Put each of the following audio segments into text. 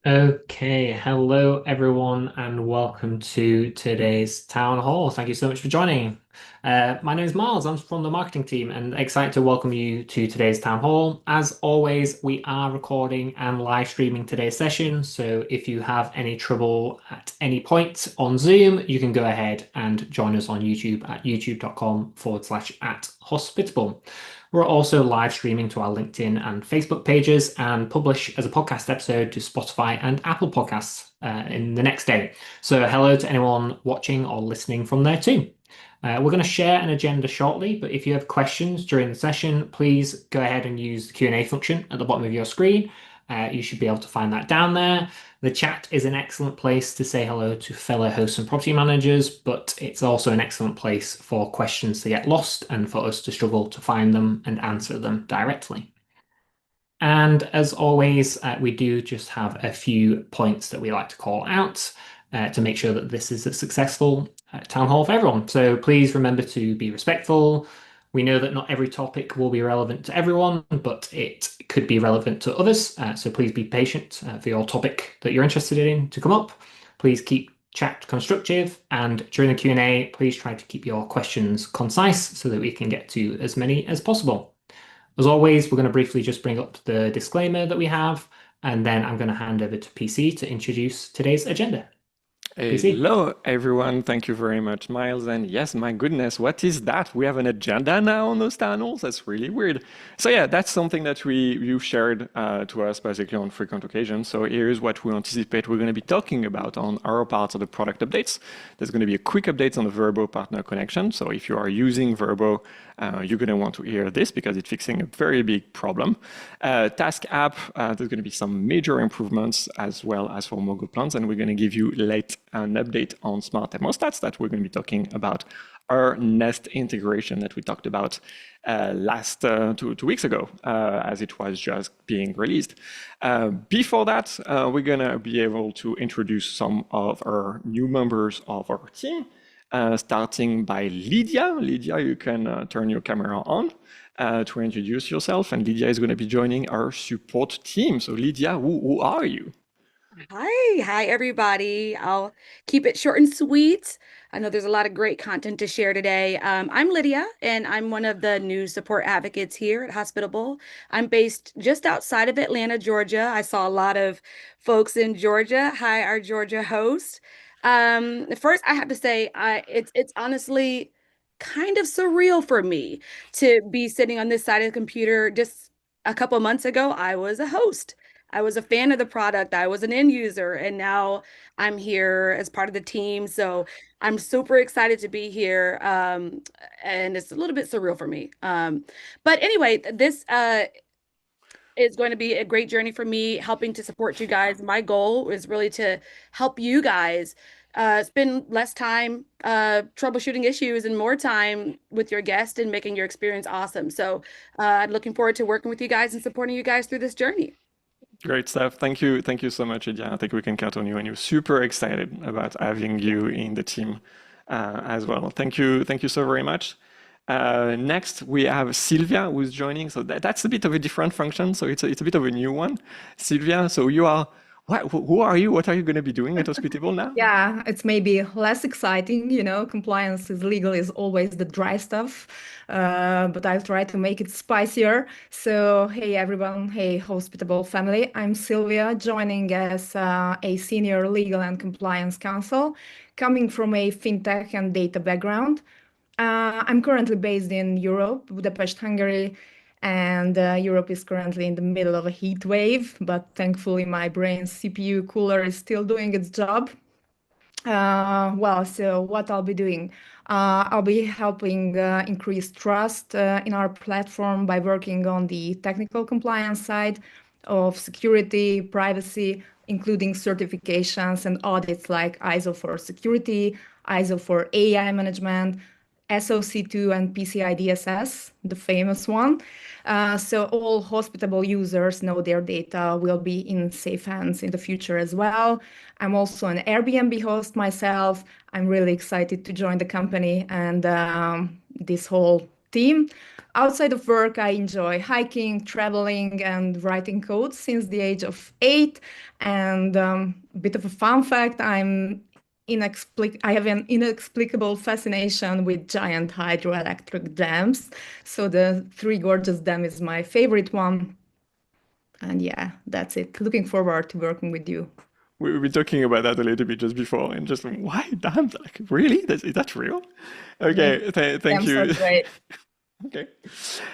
Okay, hello everyone, and welcome to today's town hall. Thank you so much for joining. My name is Miles. I'm from the marketing team and excited to welcome you to today's town hall. As always, we are recording and live streaming today's session. So if you have any trouble at any point on Zoom, you can go ahead and join us on YouTube at youtube.com/@hospitable. We're also live streaming to our LinkedIn and Facebook pages and publish as a podcast episode to Spotify and Apple Podcasts in the next day. So hello to anyone watching or listening from there too. We're going to share an agenda shortly, but if you have questions during the session, please go ahead and use the Q&A function at the bottom of your screen. You should be able to find that down there. The chat is an excellent place to say hello to fellow hosts and property managers, but it's also an excellent place for questions to get lost and for us to struggle to find them and answer them directly. And as always, we do just have a few points that we like to call out to make sure that this is a successful town hall for everyone. So please remember to be respectful. We know that not every topic will be relevant to everyone, but it could be relevant to others. So please be patient for your topic that you're interested in to come up. Please keep chat constructive, and during the Q&A, please try to keep your questions concise so that we can get to as many as possible. As always, we're going to briefly just bring up the disclaimer that we have, and then I'm going to hand over to PC to introduce today's agenda. PC. Hello, everyone. Thank you very much, Miles. And yes, my goodness, what is that? We have an agenda now on those tunnels? That's really weird. So yeah, that's something that you shared to us basically on frequent occasions. So here's what we anticipate we're going to be talking about on our parts of the product updates. There's going to be a quick update on the Vrbo partner connection. So if you are using Vrbo, you're going to want to hear this because it's fixing a very big problem. Task app, there's going to be some major improvements as well as for Mogul plans, and we're going to give you an update on smart thermostats that we're going to be talking about our Nest integration that we talked about last 2 weeks ago as it was just being released. Before that, we're going to be able to introduce some of our new members of our team. Starting by Lydia. Lydia, you can turn your camera on to introduce yourself, and Lydia is going to be joining our support team. So Lydia, who are you? Hi, everybody. I'll keep it short and sweet. I know there's a lot of great content to share today. I'm Lydia, and I'm one of the new support advocates here at Hospitable. I'm based just outside of Atlanta, Georgia. I saw a lot of folks in Georgia. Hi, our Georgia host. First, I have to say, it's honestly kind of surreal for me to be sitting on this side of the computer. Just a couple months ago, I was a host. I was a fan of the product. I was an end user, and now I'm here as part of the team. So I'm super excited to be here. And it's a little bit surreal for me. But anyway, this is going to be a great journey for me, helping to support you guys. My goal is really to help you guys spend less time troubleshooting issues and more time with your guest and making your experience awesome. So I'm looking forward to working with you guys and supporting you guys through this journey. Great stuff. Thank you. Thank you so much, Lydia. I think we can count on you, and you're super excited about having you in the team as well. Thank you. Thank you so very much. Next, we have Sylvia who's joining. So that's a bit of a different function. So it's a bit of a new one. Sylvia, so you are, who are you? What are you going to be doing at Hospitable now? Yeah, it's maybe less exciting, compliance is legal is always the dry stuff, but I'll try to make it spicier. So, hey everyone, hey Hospitable family, I'm Sylvia, joining as a senior legal and compliance counsel, coming from a fintech and data background. I'm currently based in Europe, Budapest, Hungary, and Europe is currently in the middle of a heat wave, but thankfully my brain's CPU cooler is still doing its job. So what I'll be doing? I'll be helping increase trust in our platform by working on the technical compliance side of security, privacy, including certifications and audits like ISO for security, ISO for AI management, SOC2 and PCI DSS, the famous one. So all hospitable users know their data will be in safe hands in the future as well. I'm also an Airbnb host myself. I'm really excited to join the company and this whole team. Outside of work, I enjoy hiking, traveling, and writing code since the age of 8. And a bit of a fun fact, I have an inexplicable fascination with giant hydroelectric dams. So the Three Gorges Dam is my favorite one. And yeah, that's it. Looking forward to working with you. We were talking about that a little bit just before, and just why damn, like really? Is that real? Okay, thank Dams are you. great. Okay.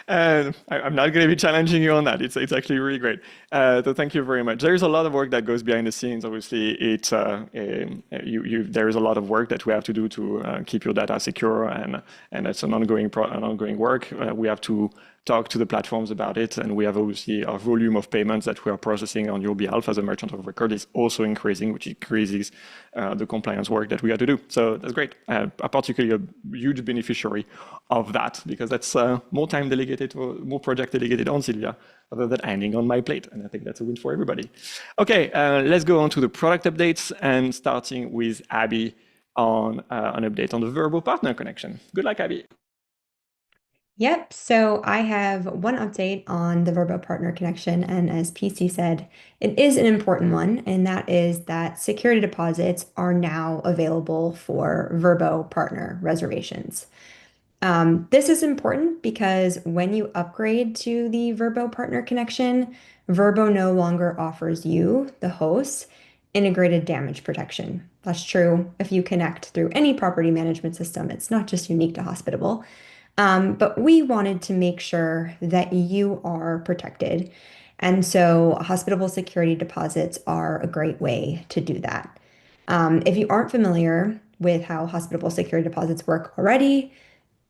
And I'm not going to be challenging you on that. It's actually really great. So thank you very much. There's a lot of work that goes behind the scenes. Obviously, there is a lot of work that we have to do to keep your data secure, and it's an ongoing work. We have to talk to the platforms about it, and we have obviously our volume of payments that we are processing on your behalf as a merchant of record is also increasing, which increases the compliance work that we have to do. So that's great. I'm particularly a huge beneficiary of that, because that's more time delegated or more project delegated on Sylvia rather than ending on my plate. And I think that's a win for everybody. Okay, let's go on to the product updates, and starting with Abby on an update on the Vrbo partner connection. Good luck, Abby. Yep, so I have one update on the Vrbo partner connection, and as PC said, it is an important one, and that is that security deposits are now available for Vrbo partner reservations. This is important because when you upgrade to the Vrbo partner connection, Vrbo no longer offers you, the host, integrated damage protection. That's true if you connect through any property management system. It's not just unique to Hospitable. But we wanted to make sure that you are protected. And so hospitable security deposits are a great way to do that. If you aren't familiar with how hospitable security deposits work already,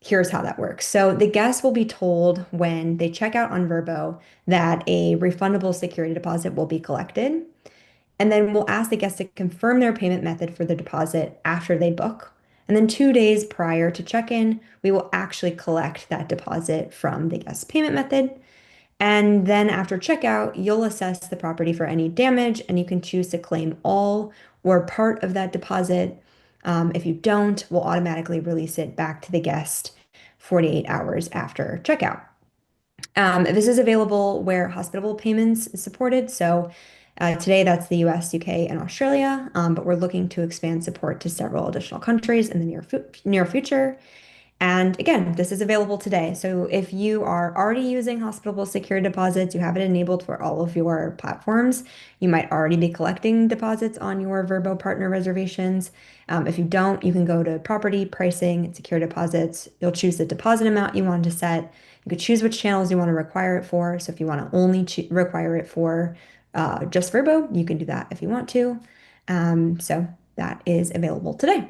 here's how that works. So the guests will be told when they check out on Vrbo that a refundable security deposit will be collected. And then we'll ask the guests to confirm their payment method for the deposit after they book. And then 2 days prior to check-in, we will actually collect that deposit from the guest's payment method. And then after checkout, you'll assess the property for any damage, and you can choose to claim all or part of that deposit. If you don't, we'll automatically release it back to the guest 48 hours after checkout. This is available where hospitable payments is supported. So today that's the US, UK, and Australia, but we're looking to expand support to several additional countries in the near future. And again, this is available today. So if you are already using hospitable security deposits, you have it enabled for all of your platforms, you might already be collecting deposits on your Vrbo partner reservations. If you don't, you can go to property, pricing, and secure deposits. You'll choose the deposit amount you want to set. You could choose which channels you want to require it for. So if you want to only require it for just Vrbo, you can do that if you want to. So that is available today.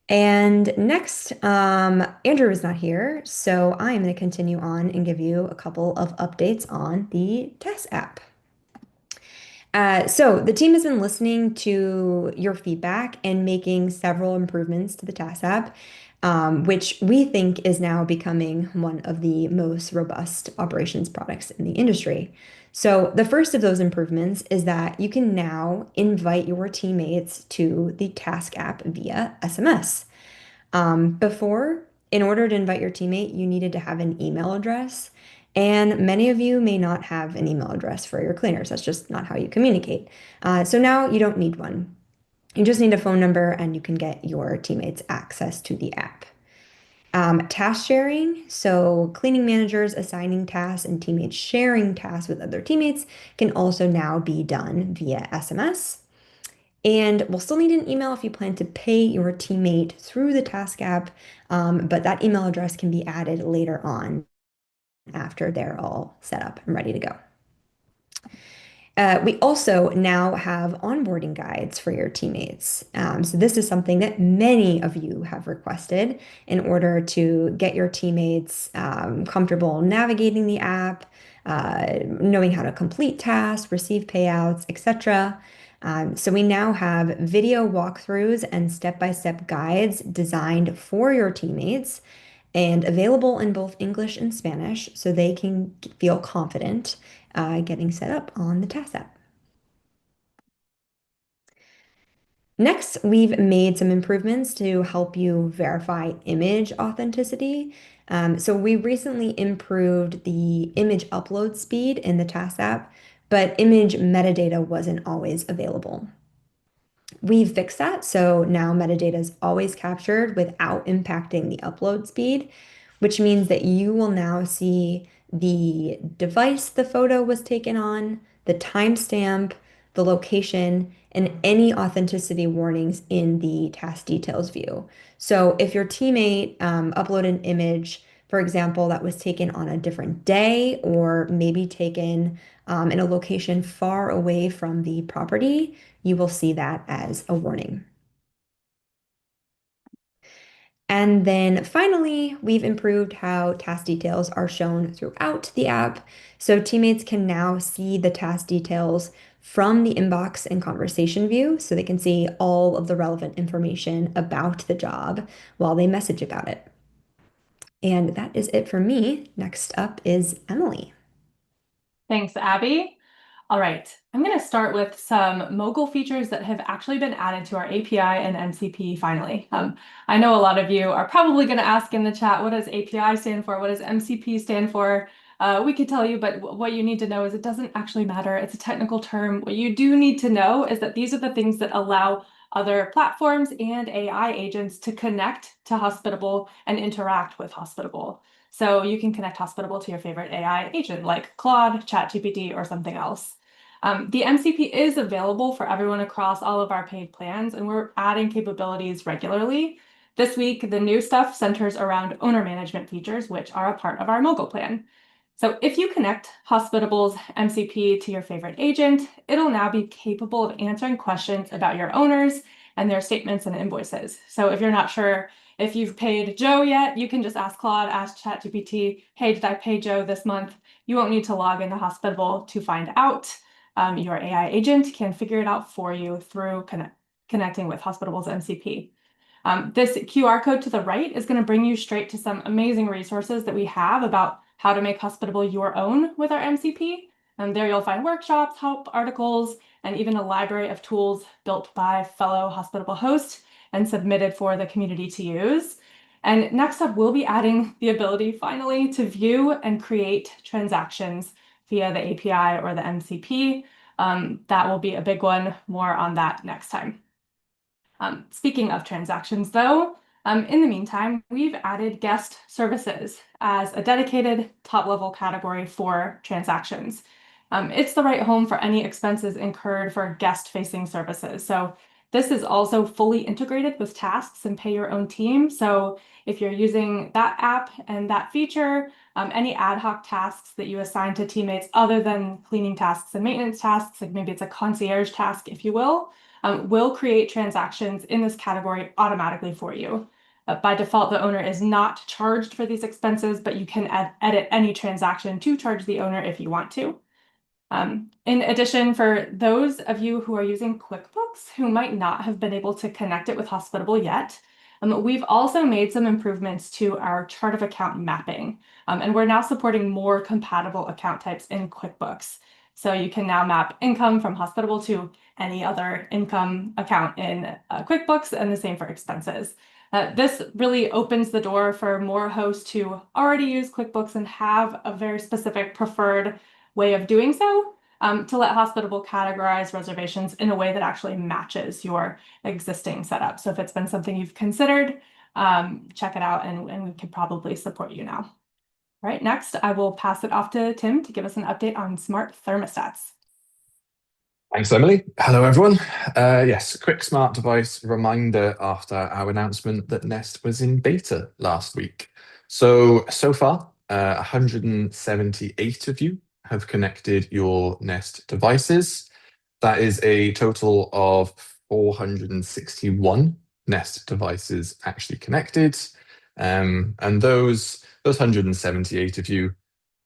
And next, Andrew is not here, so I am going to continue on and give you a couple of updates on the TAS app. So the team has been listening to your feedback and making several improvements to the TAS app, which we think is now becoming one of the most robust operations products in the industry. So the first of those improvements is that you can now invite your teammates to the task app via SMS. Before, in order to invite your teammate, you needed to have an email address. And many of you may not have an email address for your cleaners. That's just not how you communicate. So now you don't need one. You just need a phone number, and you can get your teammates access to the app. Task sharing, so cleaning managers assigning tasks and teammates sharing tasks with other teammates can also now be done via SMS. And we'll still need an email if you plan to pay your teammate through the task app, but that email address can be added later on after they're all set up and ready to go. We also now have onboarding guides for your teammates. So this is something that many of you have requested in order to get your teammates comfortable navigating the app, knowing how to complete tasks, receive payouts, etc. So we now have video walkthroughs and step-by-step guides designed for your teammates and available in both English and Spanish so they can feel confident getting set up on the TAS app. Next, we've made some improvements to help you verify image authenticity. So we recently improved the image upload speed in the Task app, but image metadata wasn't always available. We've fixed that, so now metadata is always captured without impacting the upload speed, which means that you will now see the device the photo was taken on, the timestamp, the location, and any authenticity warnings in the task details view. So if your teammate uploaded an image, for example, that was taken on a different day or maybe taken in a location far away from the property, you will see that as a warning. And then finally, we've improved how task details are shown throughout the app. So teammates can now see the task details from the inbox and conversation view, so they can see all of the relevant information about the job while they message about it. And that is it for me. Next up is Emily. Thanks, Abby. All right, I'm going to start with some Mogul features that have actually been added to our API and MCP finally. I know a lot of you are probably going to ask in the chat, what does API stand for? What does MCP stand for? We could tell you, but what you need to know is it doesn't actually matter. It's a technical term. What you do need to know is that these are the things that allow other platforms and AI agents to connect to Hospitable and interact with Hospitable. So you can connect Hospitable to your favorite AI agent like Claude, ChatGPT, or something else. The MCP is available for everyone across all of our paid plans, and we're adding capabilities regularly. This week, the new stuff centers around owner management features, which are a part of our Mogul plan. So if you connect Hospitable's MCP to your favorite agent, it'll now be capable of answering questions about your owners and their statements and invoices. So if you're not sure if you've paid Joe yet, you can just ask Claude, ask ChatGPT, hey, did I pay Joe this month? You won't need to log into Hospitable to find out. Your AI agent can figure it out for you through connecting with Hospitable's MCP. This QR code to the right is going to bring you straight to some amazing resources that we have about how to make Hospitable your own with our MCP. There you'll find workshops, help articles, and even a library of tools built by fellow Hospitable hosts and submitted for the community to use. And next up, we'll be adding the ability finally to view and create transactions via the API or the MCP. That will be a big one. More on that next time. Speaking of transactions, though, in the meantime, we've added guest services as a dedicated top-level category for transactions. It's the right home for any expenses incurred for guest-facing services. So this is also fully integrated with tasks and pay your own team. So if you're using that app and that feature, any ad hoc tasks that you assign to teammates other than cleaning tasks and maintenance tasks, like maybe it's a concierge task, if you will create transactions in this category automatically for you. By default, the owner is not charged for these expenses, but you can edit any transaction to charge the owner if you want to. In addition, for those of you who are using QuickBooks who might not have been able to connect it with Hospitable yet, we've also made some improvements to our chart of account mapping, and we're now supporting more compatible account types in QuickBooks. So you can now map income from Hospitable to any other income account in QuickBooks, and the same for expenses. This really opens the door for more hosts who already use QuickBooks and have a very specific preferred way of doing so, to let Hospitable categorize reservations in a way that actually matches your existing setup. So if it's been something you've considered, check it out and we could probably support you now. All right, next I will pass it off to Tim to give us an update on smart thermostats. Thanks, Emily. Hello, everyone. Yes, quick smart device reminder after our announcement that Nest was in beta last week. So far, 178 of you have connected your Nest devices. That is a total of 461 Nest devices actually connected. And those 178 of you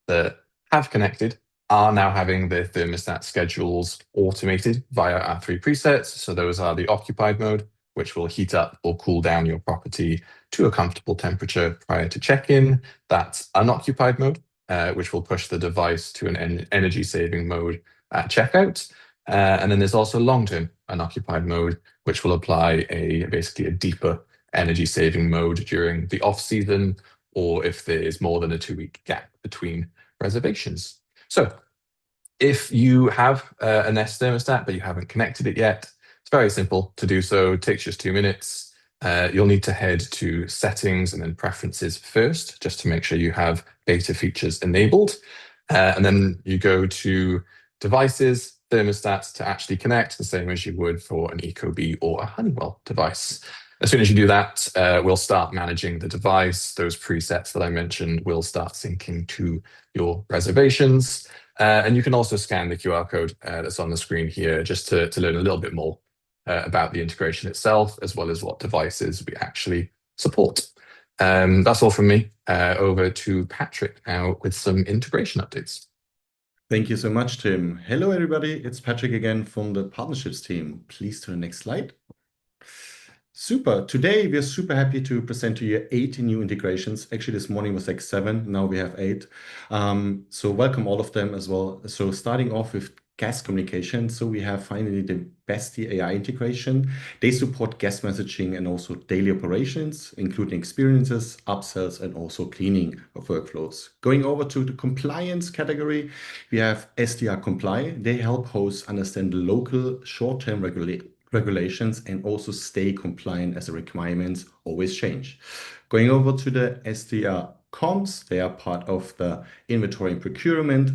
that have connected are now having their thermostat schedules automated via our 3 presets. So those are the occupied mode, which will heat up or cool down your property to a comfortable temperature prior to check-in. That's unoccupied mode, which will push the device to an energy saving mode at checkout. And then there's also long-term unoccupied mode, which will apply basically a deeper energy saving mode during the off season, or if there's more than a 2-week gap between reservations. So if you have a Nest thermostat, but you haven't connected it yet, it's very simple to do so. It takes just 2 minutes. You'll need to head to settings and then preferences first, just to make sure you have beta features enabled. And then you go to devices, thermostats to actually connect, the same as you would for an Ecobee or a Honeywell device. As soon as you do that, we'll start managing the device. Those presets that I mentioned will start syncing to your reservations. And you can also scan the QR code that's on the screen here just to learn a little bit more about the integration itself, as well as what devices we actually support. That's all from me. Over to Patrick now with some integration updates. Thank you so much, Tim. Hello, everybody. It's Patrick again from the partnerships team. Please to the next slide. Super. Today, we're super happy to present to you 8 new integrations. Actually, this morning was like 7. Now we have 8. So welcome all of them as well. So starting off with guest communication. So we have finally the Bestie AI integration. They support guest messaging and also daily operations, including experiences, upsells, and also cleaning of workflows. Going over to the compliance category, we have SDR Comply. They help hosts understand the local short-term regulations and also stay compliant as the requirements always change. Going over to the SDR Comms, they are part of the inventory and procurement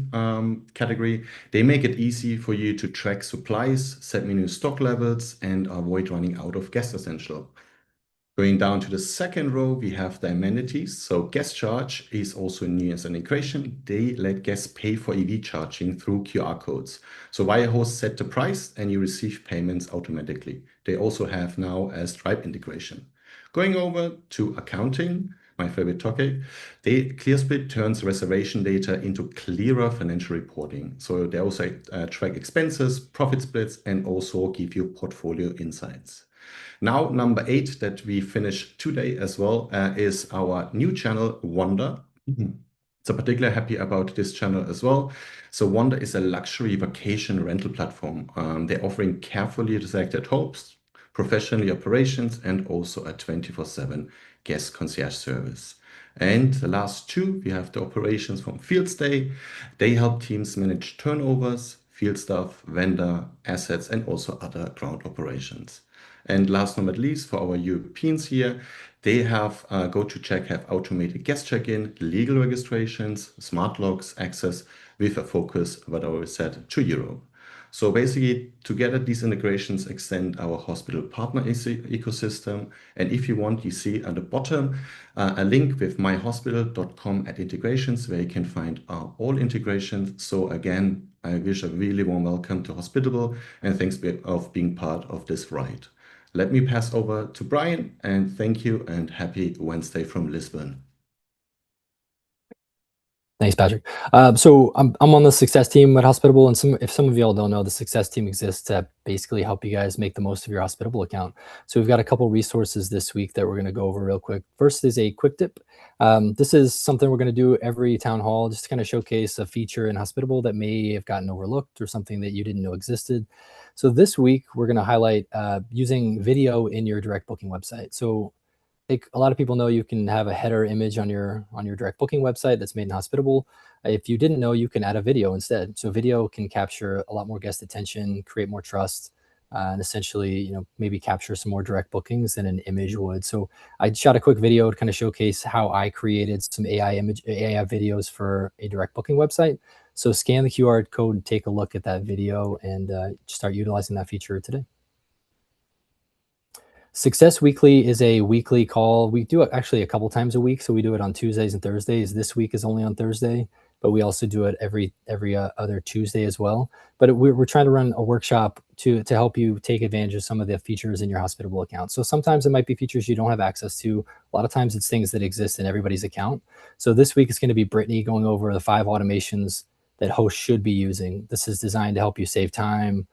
category. They make it easy for you to track supplies, set minimum stock levels, and avoid running out of guest essential. Going down to the second row, we have the amenities. So guest charge is also new as an integration. They let guests pay for EV charging through QR codes. So via host set the price and you receive payments automatically. They also have now a Stripe integration. Going over to accounting, my favorite topic, ClearSplit turns reservation data into clearer financial reporting. So they also track expenses, profit splits, and also give you portfolio insights. Now, number 8 that we finished today as well is our new channel, Wonder. So particularly happy about this channel as well. So Wonder is a luxury vacation rental platform. They're offering carefully selected hosts, professional operations, and also a 24/7 guest concierge service. And the last 2, we have the operations from Field Stay. They help teams manage turnovers, field staff, vendor, assets, and also other ground operations. And last but not least, for our Europeans here, they have GoToCheck have automated guest check-in, legal registrations, smart logs, access with a focus, what I always said, to Europe. So basically, together, these integrations extend our hospital partner ecosystem. And if you want, you see at the bottom a link with myhospital.com/integrations, where you can find all integrations. So again, I wish a really warm welcome to Hospitable, and thanks of being part of this ride. Let me pass over to Brian, and thank you and happy Wednesday from Lisbon. Thanks, Patrick. So I'm on the success team at Hospitable, and if some of y'all don't know, the success team exists to basically help you guys make the most of your Hospitable account. So we've got a couple resources this week that we're going to go over real quick. First is a quick tip. This is something we're going to do every town hall, just to kind of showcase a feature in Hospitable that may have gotten overlooked or something that you didn't know existed. So this week we're going to highlight using video in your direct booking website. So a lot of people know you can have a header image on your direct booking website that's made in Hospitable. If you didn't know, you can add a video instead. So video can capture a lot more guest attention, create more trust, and essentially, maybe capture some more direct bookings than an image would. So I shot a quick video to kind of showcase how I created some AI videos for a direct booking website. So scan the QR code and take a look at that video and start utilizing that feature today. Success Weekly is a weekly call. We do it actually a couple times a week. So we do it on Tuesdays and Thursdays. This week is only on Thursday, but we also do it every other Tuesday as well. But we're trying to run a workshop to help you take advantage of some of the features in your Hospitable account. So sometimes it might be features you don't have access to. A lot of times it's things that exist in everybody's account. So this week it's going to be Brittany going over the 5 automations that hosts should be using. This is designed to help you save time,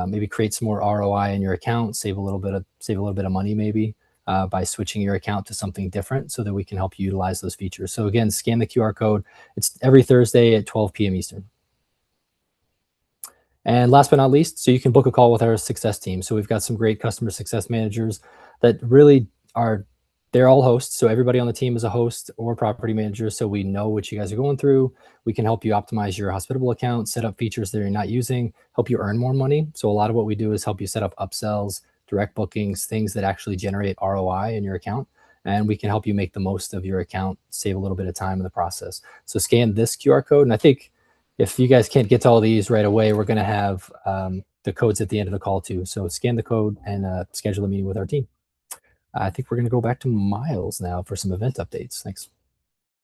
maybe create some more ROI in your account, save a little bit of money maybe by switching your account to something different, so that we can help you utilize those features. So again, scan the QR code. It's every Thursday at 12 p.m. Eastern. And last but not least, so you can book a call with our success team. So we've got some great customer success managers that really are, they're all hosts. So everybody on the team is a host or property manager. So we know what you guys are going through. We can help you optimize your Hospitable account, set up features that you're not using, help you earn more money. So a lot of what we do is help you set up upsells, direct bookings, things that actually generate ROI in your account. And we can help you make the most of your account, save a little bit of time in the process. So scan this QR code. And I think if you guys can't get to all these right away, we're going to have the codes at the end of the call too. So scan the code and schedule a meeting with our team. I think we're going to go back to Miles now for some event updates. Thanks.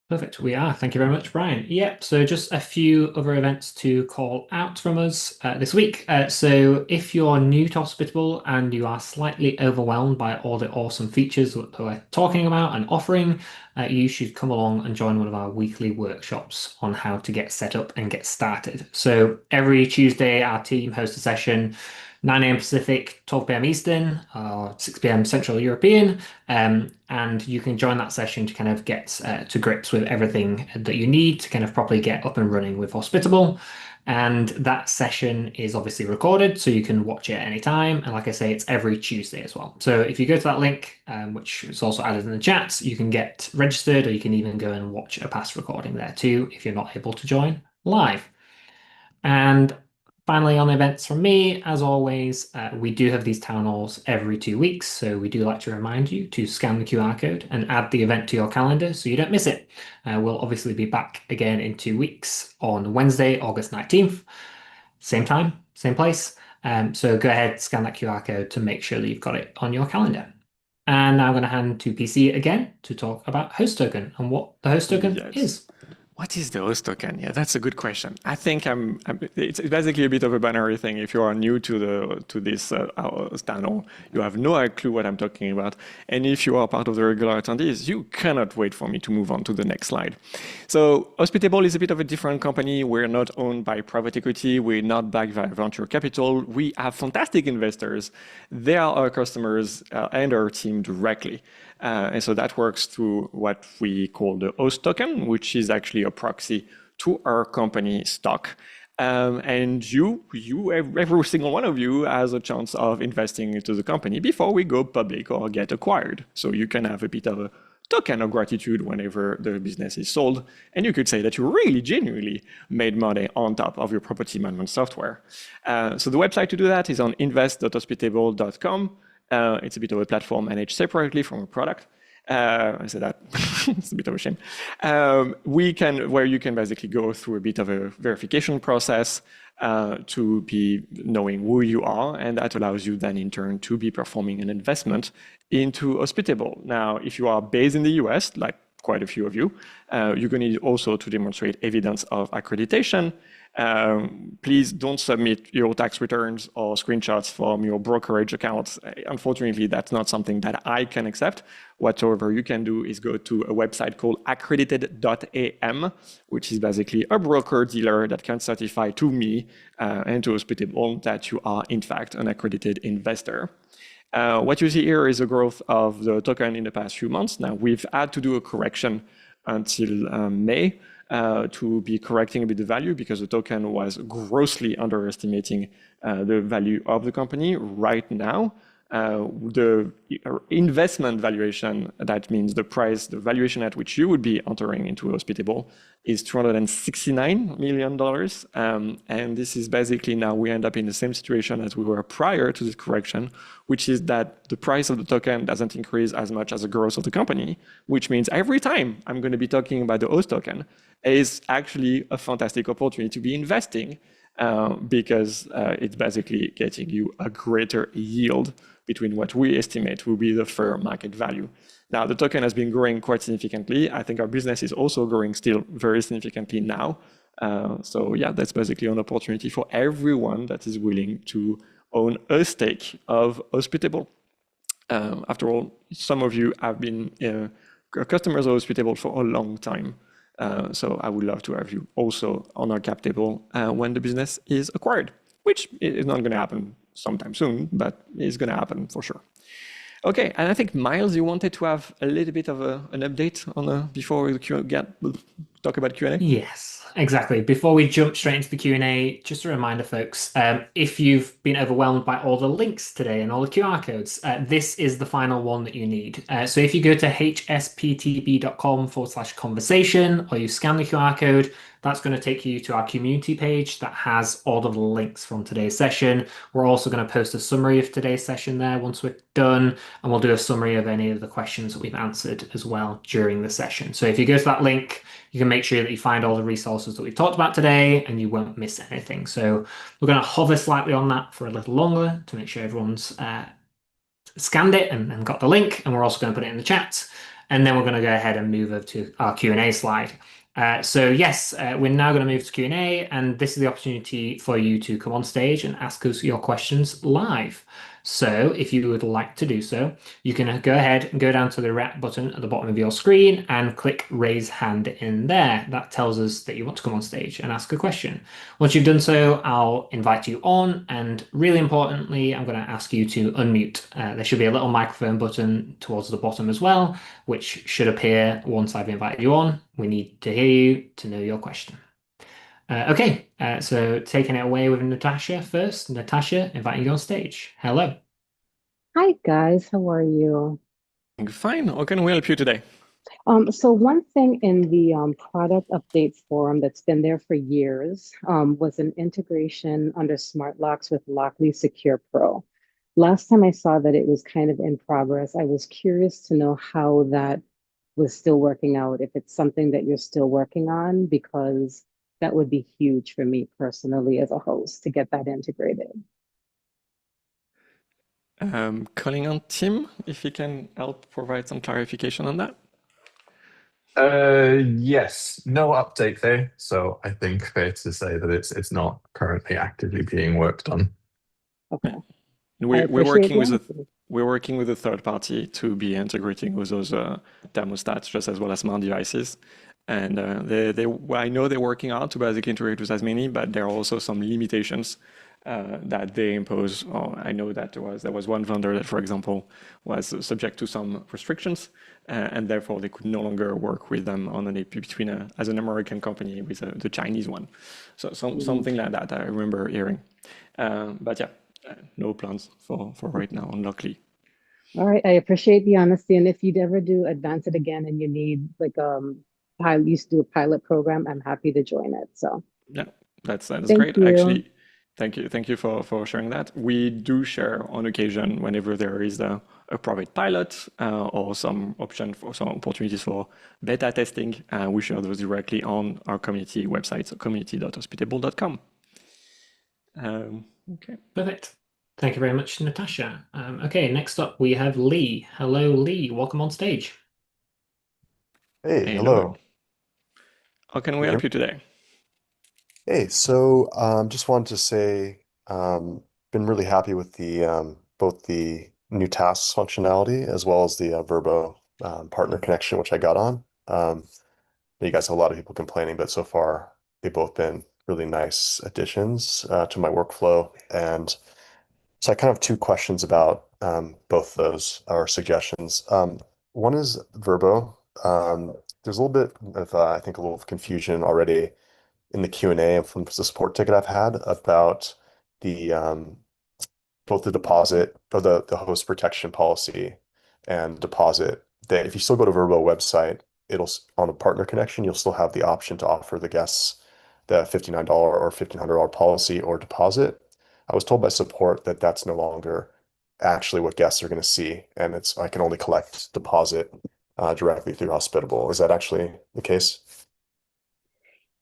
Perfect. We are. Thank you very much, Brian. Yep. So just a few other events to call out from us this week. So if you're new to Hospitable and you are slightly overwhelmed by all the awesome features that we're talking about and offering, you should come along and join one of our weekly workshops on how to get set up and get started. So every Tuesday, our team hosts a session, 9 a.m. Pacific, 12 p.m. Eastern, or 6 p.m. Central European, and you can join that session to kind of get to grips with everything that you need to kind of properly get up and running with Hospitable. And that session is obviously recorded, so you can watch it at any time. And like I say, it's every Tuesday as well. So if you go to that link, which is also added in the chat, you can get registered, or you can even go and watch a past recording there too if you're not able to join live. And finally, on events from me, as always, we do have these town halls every 2 weeks. So we do like to remind you to scan the QR code and add the event to your calendar so you don't miss it. We'll obviously be back again in 2 weeks on Wednesday, August 19th. Same time, same place. So go ahead, scan that QR code to make sure that you've got it on your calendar. And now I'm going to hand to PC again to talk about host token and what the host token is. What is the host token? Yeah, that's a good question. I think it's basically a bit of a binary thing. If you are new to this channel, you have no clue what I'm talking about. And if you are part of the regular attendees, you cannot wait for me to move on to the next slide. So Hospitable is a bit of a different company. We're not owned by private equity. We're not backed by venture capital. We have fantastic investors. They are our customers and our team directly. And so that works through what we call the host token, which is actually a proxy to our company stock. And every single one of you has a chance of investing into the company before we go public or get acquired. So you can have a bit of a token of gratitude whenever the business is sold. And you could say that you really genuinely made money on top of your property management software. So the website to do that is on invest.hospitable.com. It's a bit of a platform managed separately from a product. I said that it's a bit of a shame. Where you can basically go through a bit of a verification process to be knowing who you are, and that allows you then in turn to be performing an investment into Hospitable. Now, if you are based in the US, like quite a few of you, you're going to need also to demonstrate evidence of accreditation. Please don't submit your tax returns or screenshots from your brokerage accounts. Unfortunately, that's not something that I can accept. Whatever you can do is go to a website called accredited.am, which is basically a broker dealer that can certify to me and to Hospitable that you are in fact an accredited investor. What you see here is the growth of the token in the past few months. Now, we've had to do a correction until May to be correcting a bit the value because the token was grossly underestimating the value of the company. Right now, the investment valuation, that means the price, the valuation at which you would be entering into Hospitable, is $269 million. And this is basically now we end up in the same situation as we were prior to this correction, which is that the price of the token doesn't increase as much as the growth of the company, which means every time I'm going to be talking about the host token is actually a fantastic opportunity to be investing because it's basically getting you a greater yield between what we estimate will be the fair market value. Now, the token has been growing quite significantly. I think our business is also growing still very significantly now. So yeah, that's basically an opportunity for everyone that is willing to own a stake of Hospitable. After all, some of you have been customers of Hospitable for a long time. So I would love to have you also on our cap table when the business is acquired, which is not going to happen sometime soon, but it's going to happen for sure. Okay, and I think Miles, you wanted to have a little bit of an update on before we talk about Q&A? Yes. Exactly. Before we jump straight into the Q&A, just a reminder, folks, if you've been overwhelmed by all the links today and all the QR codes, this is the final one that you need. So if you go to hsptb.com/conversation or you scan the QR code, that's going to take you to our community page that has all of the links from today's session. We're also going to post a summary of today's session there once we're done, and we'll do a summary of any of the questions that we've answered as well during the session. So if you go to that link, you can make sure that you find all the resources that we've talked about today and you won't miss anything. So we're going to hover slightly on that for a little longer to make sure everyone's scanned it and got the link, and we're also going to put it in the chat. And then we're going to go ahead and move over to our Q&A slide. So yes, we're now going to move to Q&A, and this is the opportunity for you to come on stage and ask us your questions live. So if you would like to do so, you can go ahead and go down to the red button at the bottom of your screen and click raise hand in there. That tells us that you want to come on stage and ask a question. Once you've done so, I'll invite you on, and really importantly, I'm going to ask you to unmute. There should be a little microphone button towards the bottom as well, which should appear once I've invited you on. We need to hear you to know your question. Okay, so taking it away with Natasha first. Natasha, inviting you on stage. Hello. Hi guys, how are you? Fine. How can we help you today? So one thing in the product updates forum that's been there for years was an integration under smart locks with Lockly Secure Pro. Last time I saw that it was kind of in progress. I was curious to know how that was still working out, if it's something that you're still working on, because that would be huge for me personally as a host to get that integrated. Calling on Tim, if he can help provide some clarification on that. Yes, no update there. So I think fair to say that it's not currently actively being worked on. Okay. We're working with a third party to be integrating with those thermostats just as well as smart devices. And I know they're working hard to basically integrate with as many, but there are also some limitations that they impose. I know that there was one vendor that, for example, was subject to some restrictions, and therefore they could no longer work with them on an AP between as an American company with the Chinese one. So something like that I remember hearing. But yeah, no plans for right now, unluckily. All right, I appreciate the honesty. And if you'd ever do advance it again and you need like I used to do a pilot program, I'm happy to join it. So yeah, that's thank great. you. Actually, thank you for sharing that. We do share on occasion whenever there is a private pilot or some opportunities for beta testing. We share those directly on our community website, so community.hospitable.com. Okay. Perfect. Thank you very much, Natasha. Okay, next up we have Lee. Hello, Lee. Welcome on stage. Hey, hello. How can we help you today? Hey, so just wanted to say, been really happy with the both the new tasks functionality as well as the Vrbo partner connection, which I got on. You guys have a lot of people complaining, but so far they've both been really nice additions to my workflow. And so I kind of have two questions about both those, or suggestions. One is Vrbo. There's a little bit of, I think, a little confusion already in the Q&A and from the support ticket I've had about the both the deposit or the host protection policy and deposit. That if you still go to Vrbo website, it'll on a partner connection, you'll still have the option to offer the guests the $59 or $1,500 policy or deposit. I was told by support that that's no longer actually what guests are going to see, and I can only collect deposit directly through Hospitable. Is that actually the case?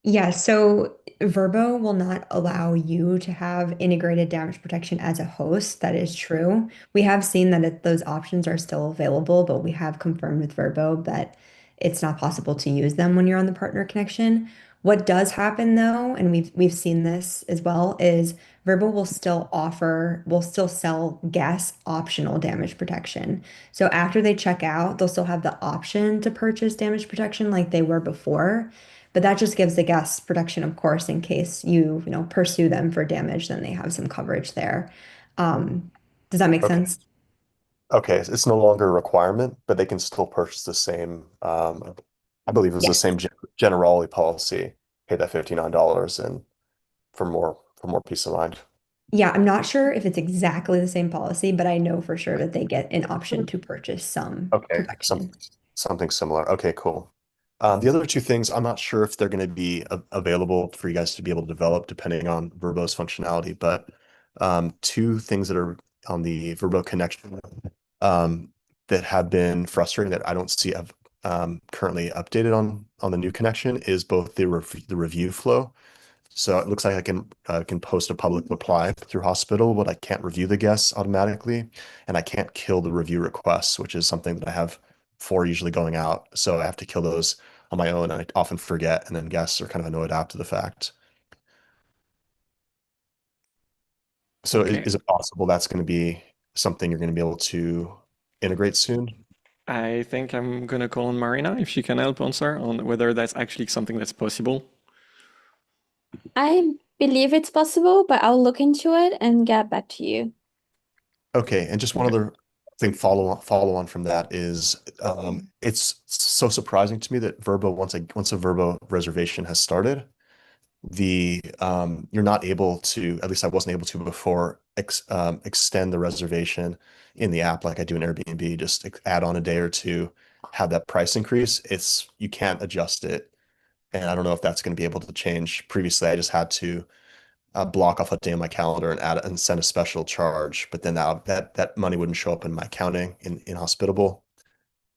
Yeah, so Vrbo will not allow you to have integrated damage protection as a host. That is true. We have seen that those options are still available, but we have confirmed with Vrbo that it's not possible to use them when you're on the partner connection. What does happen though, and we've seen this as well, is Vrbo will still sell guest optional damage protection. So after they check out, they'll still have the option to purchase damage protection like they were before. But that just gives the guests protection, of course, in case you pursue them for damage, then they have some coverage there. Does that make sense? Okay, it's no longer a requirement, but they can still purchase the same, I believe it was the Yes. same Generali policy pay that $59 and for more peace of mind. Yeah, I'm not sure if it's exactly the same policy, but I know for sure that they get an option to purchase some Okay, protection. something similar. Okay, cool. The other two things, I'm not sure if they're going to be available for you guys to be able to develop depending on Vrbo's functionality, but two things that are on the Vrbo connection that have been frustrating that I don't see have currently updated on the new connection is both the review flow. So it looks like I can post a public reply through Hospitable, but I can't review the guests automatically, and I can't kill the review requests, which is something that I have 4 usually going out. So I have to kill those on my own, and I often forget, and then guests are kind of annoyed after the fact. So Okay. is it possible that's going to be something you're going to be able to integrate soon? I think I'm gonna call on Marina if she can help answer on whether that's actually something that's possible. I believe it's possible, but I'll look into it and get back to you. Okay, and just one Okay. other thing follow on from that is it's so surprising to me that Vrbo once a Vrbo reservation has started, you're not able to, at least I wasn't able to before, extend the reservation in the app like I do in Airbnb, just add on a day or two, have that price increase. You can't adjust it, and I don't know if that's going to be able to change. Previously, I just had to block off a day on my calendar and add and send a special charge, but then that money wouldn't show up in my accounting in Hospitable,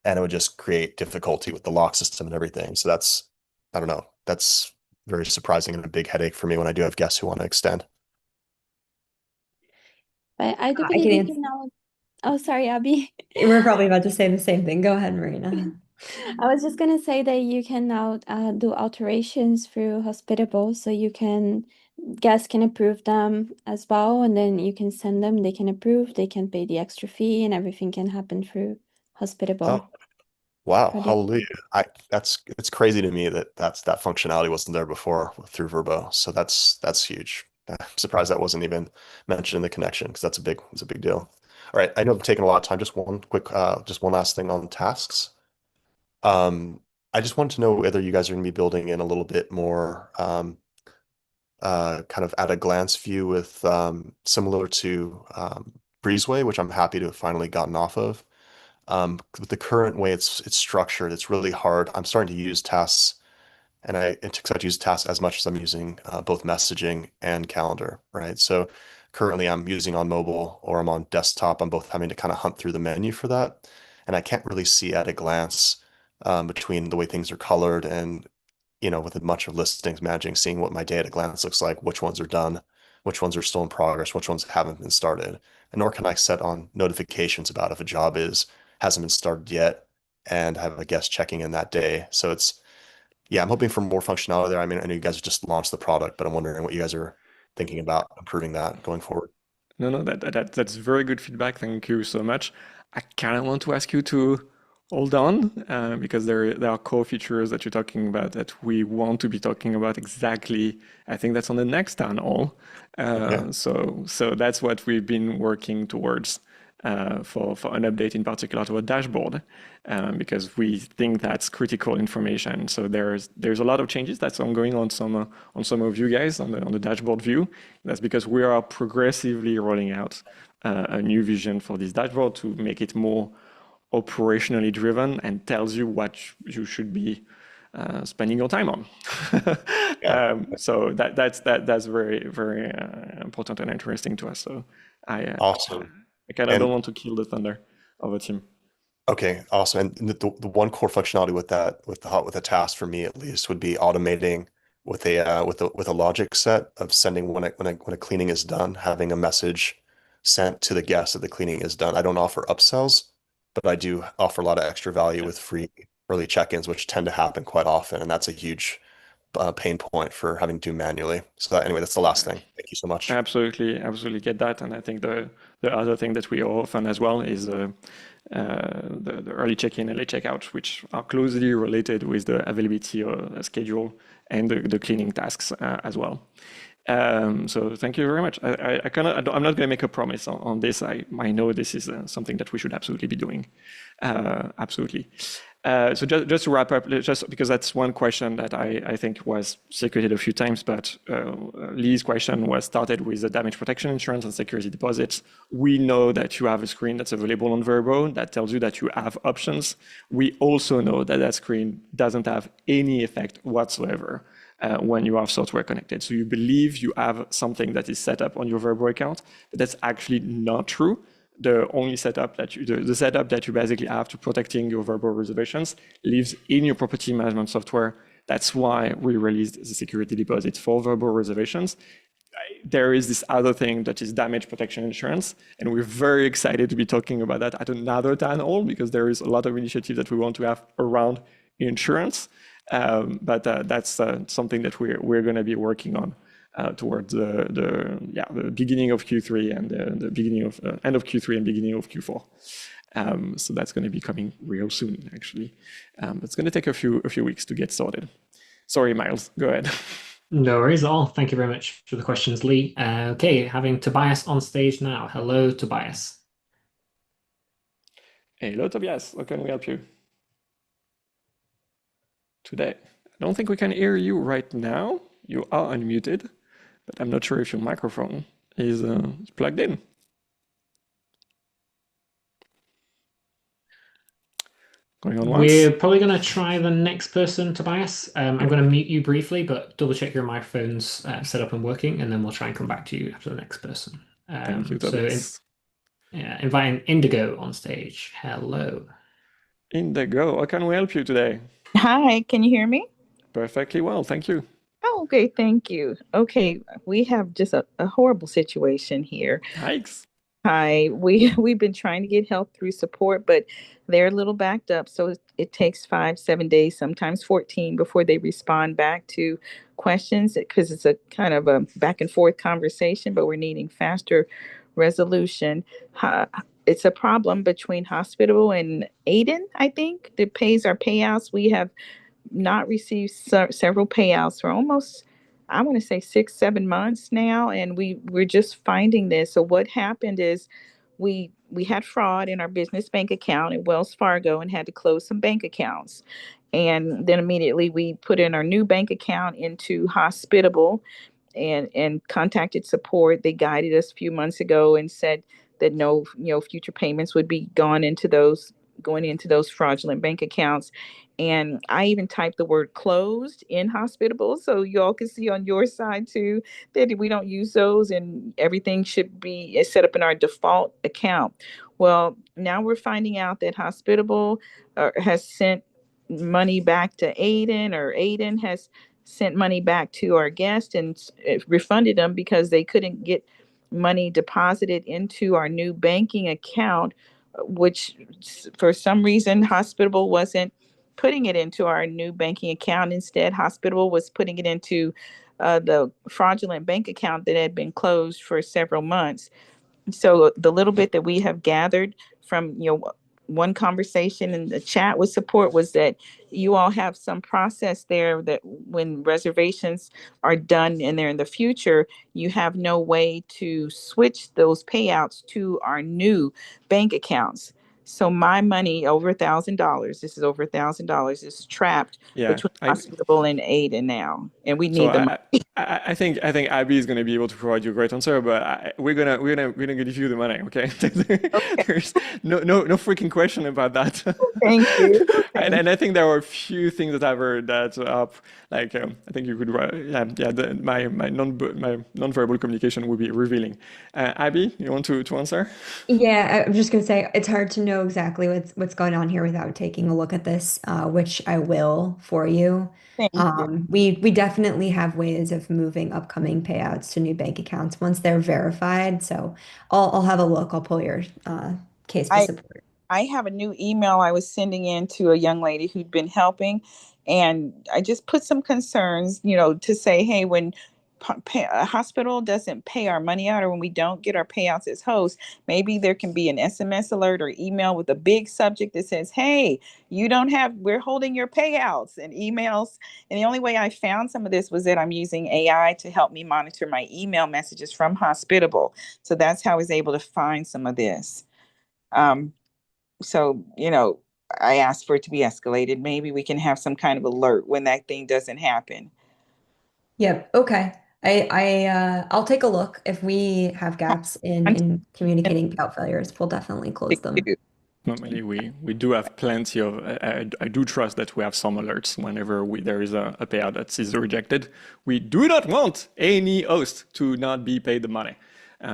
and it would just create difficulty with the lock system and everything. So I don't know, that's very surprising and a big headache for me when I do have guests who want to extend. But I do I believe can you answer. can now. Oh, sorry, Abby. We're probably about to say the same thing. Go ahead, Marina. I was just gonna say that you can now do alterations through Hospitable, so guests can approve them as well, and then you can send them, they can approve, they can pay the extra fee, and everything can happen through Hospitable. Oh, wow, Pretty- hallelujah. It's crazy to me that that functionality wasn't there before through Vrbo. So that's huge. I'm surprised that wasn't even mentioned in the connection because it's a big deal. All right, I know I've taken a lot of time. Just one last thing on tasks. I just wanted to know whether you guys are going to be building in a little bit more kind of at a glance view with similar to Breezeway, which I'm happy to have finally gotten off of. With the current way it's structured, it's really hard. I'm starting to use tasks, and I expect to use tasks as much as I'm using both messaging and calendar, right? So currently I'm using on mobile or I'm on desktop. I'm both having to kind of hunt through the menu for that, and I can't really see at a glance between the way things are colored and with a bunch of listings managing, seeing what my day at a glance looks like, which ones are done, which ones are still in progress, which ones haven't been started. And nor can I set on notifications about if a job hasn't been started yet and have a guest checking in that day. So yeah, I'm hoping for more functionality there. I mean, I know you guys just launched the product, but I'm wondering what you guys are thinking about improving that going forward. No, that's very good feedback. Thank you so much. I kind of want to ask you to hold on because there are core features that you're talking about that we want to be talking about exactly. I think that's on the next town hall. Okay. So that's what we've been working towards for an update in particular to a dashboard because we think that's critical information. So there's a lot of changes that's ongoing on some of you guys on the dashboard view. That's because we are progressively rolling out a new vision for this dashboard to make it more operationally driven and tells you what you should be spending your time on. Yeah. So that's very very important and interesting to us. So Awesome. I kind of And don't want to kill the thunder of a team. okay, awesome. And the one core functionality with the task for me at least would be automating with a logic set of sending when a cleaning is done, having a message sent to the guest that the cleaning is done. I don't offer upsells, but I do offer a lot of extra value with free early check-ins, which tend to happen quite often, and that's a huge pain point for having to do manually. So anyway, that's the last thing. Thank you so much. Absolutely get that. And I think the other thing that we offer as well is the early check-in and late check-out, which are closely related with the availability schedule and the cleaning tasks as well. So thank you very much. I'm not going to make a promise on this. I know this is something that we should absolutely be doing. Absolutely. So just to wrap up, just because that's one question that I think was circulated a few times, but Lee's question was started with the damage protection insurance and security deposits. We know that you have a screen that's available on Vrbo that tells you that you have options. We also know that that screen doesn't have any effect whatsoever when you have software connected. So you believe you have something that is set up on your Vrbo account, but that's actually not true. The only setup that the setup that you basically have to protecting your Vrbo reservations lives in your property management software. That's why we released the security deposit for Vrbo reservations. There is this other thing that is damage protection insurance, and we're very excited to be talking about that at another town hall because there is a lot of initiatives that we want to have around insurance. But that's something that we're going to be working on towards the beginning of Q3 and the beginning of end of Q3 and beginning of Q4. So that's going to be coming real soon, actually. It's going to take a few weeks to get started. Sorry, Miles, go ahead. No worries at all. Thank you very much for the questions, Lee. Okay, having Tobias on stage now. Hello, Tobias. Hello, Tobias. How can we help you today? I don't think we can hear you right now. You are unmuted, but I'm not sure if your microphone is plugged in. Going on once. We're probably going to try the next person, Tobias. I'm going to mute you briefly, but double check your microphone's set up and working, and then we'll try and come back to you after the next person. Thank you, Tobias. Inviting Indigo on stage. Hello. Indigo, how can we help you today? Hi, can you hear me? Perfectly well, thank you. Oh, okay, thank you. Okay, we have just a horrible situation here. Yikes. Hi, we've been trying to get help through support, but they're a little backed up. So it takes 5-7 days, sometimes 14, before they respond back to questions because it's a kind of a back and forth conversation, but we're needing faster resolution. It's a problem between Hospitable and Aiden, I think, that pays our payouts. We have not received several payouts for almost, I want to say 6-7 months now, and we're just finding this. So what happened is we had fraud in our business bank account at Wells Fargo and had to close some bank accounts. And then immediately we put in our new bank account into Hospitable and contacted support. They guided us a few months ago and said that no, future payments would be going into those fraudulent bank accounts. And I even typed the word closed in Hospitable so y'all can see on your side too that we don't use those and everything should be set up in our default account. Well, now we're finding out that Hospitable has sent money back to Aiden, or Aiden has sent money back to our guest and refunded them because they couldn't get money deposited into our new banking account, which for some reason Hospitable wasn't putting it into our new banking account. Instead, Hospitable was putting it into the fraudulent bank account that had been closed for several months. So the little bit that we have gathered from one conversation in the chat with support was that you all have some process there that when reservations are done and they're in the future, you have no way to switch those payouts to our new bank accounts. So my money, over $1,000, this is over $1,000, is trapped between Hospitable and Aiden now, and we need the money. I think Abby is going to be able to provide you a great answer, but we're gonna give you the money, okay? There's no freaking question about that. Thank you. And I think there are a few things that I've heard that I think you could my non-verbal communication would be revealing. Abby, you want to answer? Yeah, I'm just gonna say it's hard to know exactly what's going on here without taking a look at this, which I will for you. Thank you. We definitely have ways of moving upcoming payouts to new bank accounts once they're verified. So I'll have a look. I'll pull your case for support. I have a new email I was sending in to a young lady who'd been helping, and I just put some concerns, to say, hey, when a hospital doesn't pay our money out, or when we don't get our payouts as hosts, maybe there can be an SMS alert or email with a big subject that says, hey, we're holding your payouts, and emails. And the only way I found some of this was that I'm using AI to help me monitor my email messages from Hospitable. So that's how I was able to find some of this. So, I asked for it to be escalated. Maybe we can have some kind of alert when that thing doesn't happen. Yep. Okay. I'll take a look. If we have gaps in communicating payout failures, we'll definitely close them. Normally, we do have plenty of. I do trust that we have some alerts whenever there is a payout that is rejected. We do not want any host to not be paid the money,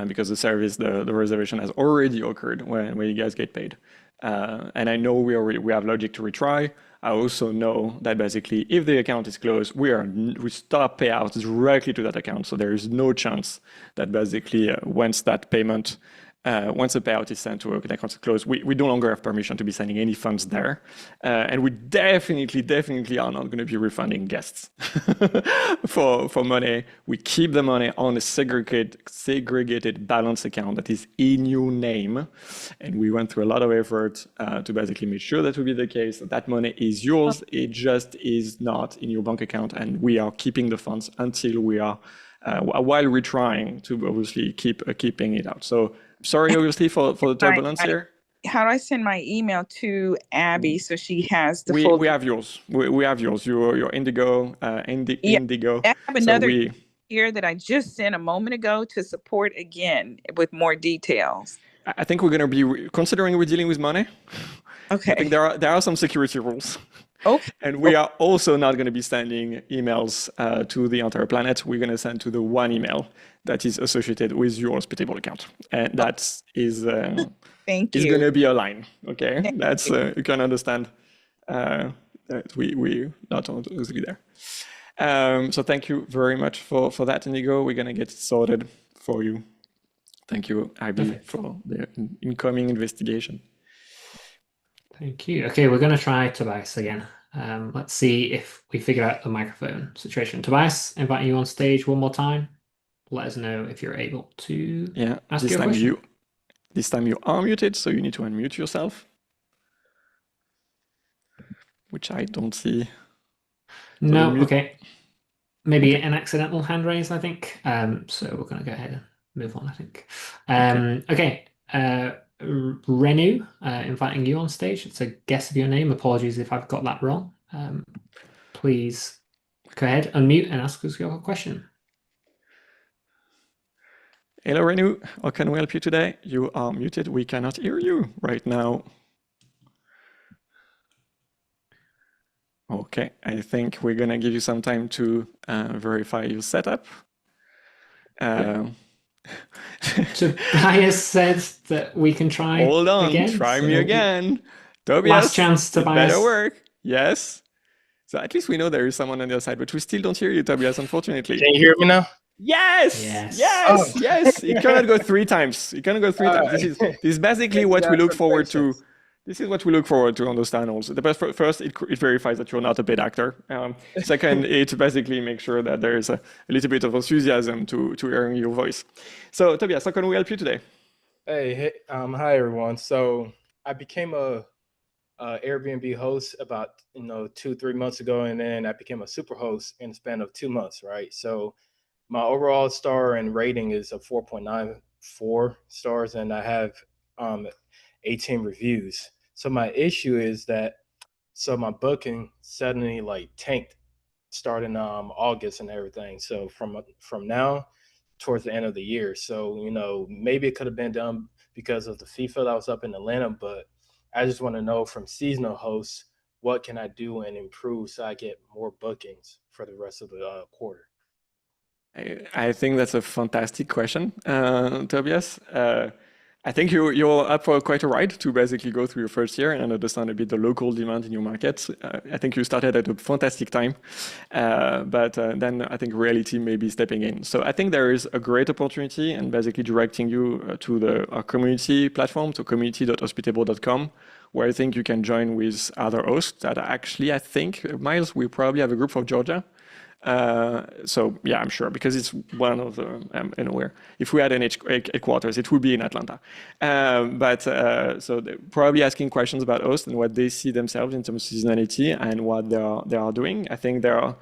because the service, the reservation has already occurred when you guys get paid. And I know we have logic to retry. I also know that basically, if the account is closed, we stop payouts directly to that account. So there is no chance that basically once that payment. Once a payout is sent to an account closed, we no longer have permission to be sending any funds there. And we definitely are not going to be refunding guests for money. We keep the money on a segregated balance account that is in your name. And we went through a lot of effort to basically make sure that will be the case. That money is yours. It just is not in your bank account. And we are keeping the funds until we are, while we're trying to obviously keeping it out. So sorry, obviously, for the turbulence here. How do I send my email to Abby so she has the full? We have yours. We have yours. Your Indigo. Indigo. I have another here that I just sent a moment ago to support again with more details. I think we're going to be considering we're dealing with money. Okay. I think there are some security rules. Okay. And we are also not going to be sending emails to the entire planet. We're going to send to the one email that is associated with your Hospitable account. And that is going to be a line. Okay. That's you can understand that we not obviously there. So thank you very much for that, Indigo. We're going to get it sorted for you. Thank you, Abby, for the incoming investigation. Thank you. Okay, we're going to try Tobias again. Let's see if we figure out the microphone situation. Tobias, inviting you on stage one more time. Let us know if you're able to ask your question. This time you are muted, so you need to unmute yourself, which I don't see. No, okay. Maybe an accidental hand raise, I think. So we're going to go ahead and move on, I think. Okay. Renu, inviting you on stage. It's a guess of your name. Apologies if I've got that wrong. Please go ahead, unmute, and ask us your question. Hello, Renu. How can we help you today? You are muted. We cannot hear you right now. Okay, I think we're going to give you some time to verify your setup. Tobias said that we can try again. Hold on, try me again. Tobias, last chance, Tobias. Better work. Yes. So at least we know there is someone on the other side, but we still don't hear you, Tobias, unfortunately. Can you hear me now? Yes. Yes. You cannot go 3 times. You cannot go 3 times. This is basically what we look forward to. This is what we look forward to on those tunnels. First, it verifies that you're not a paid actor. Second, it basically makes sure that there is a little bit of enthusiasm to hearing your voice. So, Tobias, how can we help you today? Hey, hi everyone. So I became a Airbnb host about 2-3 months ago, and then I became a super host in the span of 2 months, right? So my overall star and rating is a 4.94 stars, and I have 18 reviews. So my issue is that my booking suddenly tanked starting August and everything. So from now towards the end of the year. So maybe it could have been done because of the FIFA that was up in Atlanta, but I just want to know from seasonal hosts, what can I do and improve so I get more bookings for the rest of the quarter? I think that's a fantastic question, Tobias. I think you're up for quite a ride to basically go through your first year and understand a bit the local demand in your market. I think you started at a fantastic time, but then I think reality may be stepping in. So I think there is a great opportunity and basically directing you to our community platform, to community.hospitable.com, where I think you can join with other hosts that actually, I think, Miles, we probably have a group from Georgia. So yeah, I'm sure because it's one of the anywhere. If we had an headquarters, it would be in Atlanta. So they're probably asking questions about host and what they see themselves in terms of seasonality and what they are doing. I think there are,